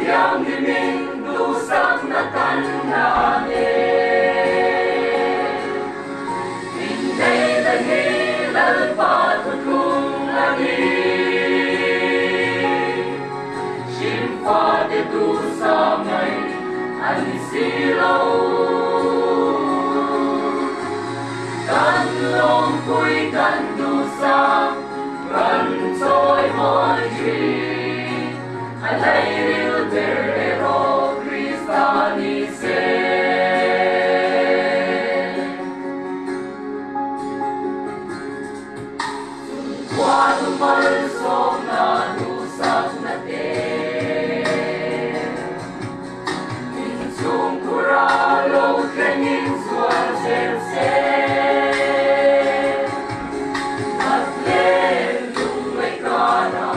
Yang dimindusak na tanangin Hindi dahil patutong langit Simpa dito sa may alisilaw Kanlong ko'y kandusak Ransoy mo'y tree Alay Pero Cristianice Cuando malsong na dusak na din Insung kuralo kanyang suwasense At lentong may kana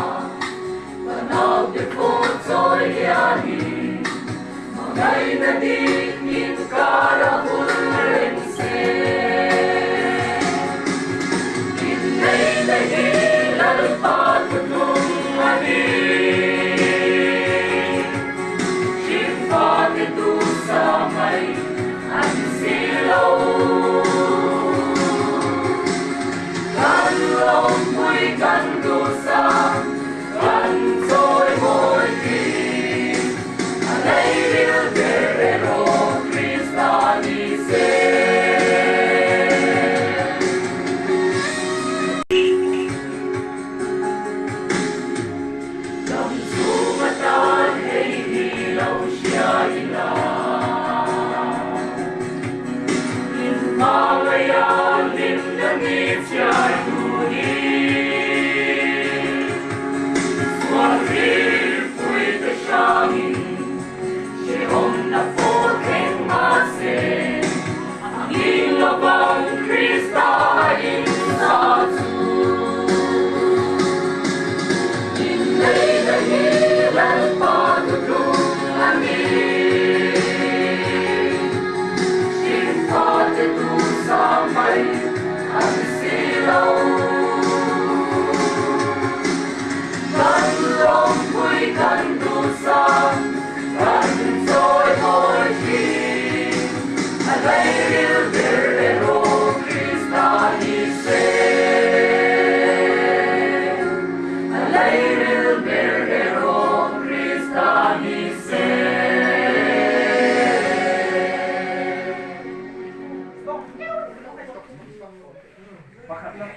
Panag de Ponsoy yahin Ngay nadikin karahul rense Inay dahilan patutong manin Simpa dito sa may ansilaw Kanlong ko'y kandusa Kansoy mo'y king Alay Pero Cristianice Nang sumatan ay hilaw siya ilang Inmangayanin langit siya'y tunin Suaril po'y kasyangin Siyong napoteng masin Ang ilabang Krista ay insatu Inay dahilan patutong langit Simpa dito sa may alisilaw Kanlong ko'y kandusan Kansoy mo'y king Alay Pero Cristianice Alay Pero Cristianice Bakit na?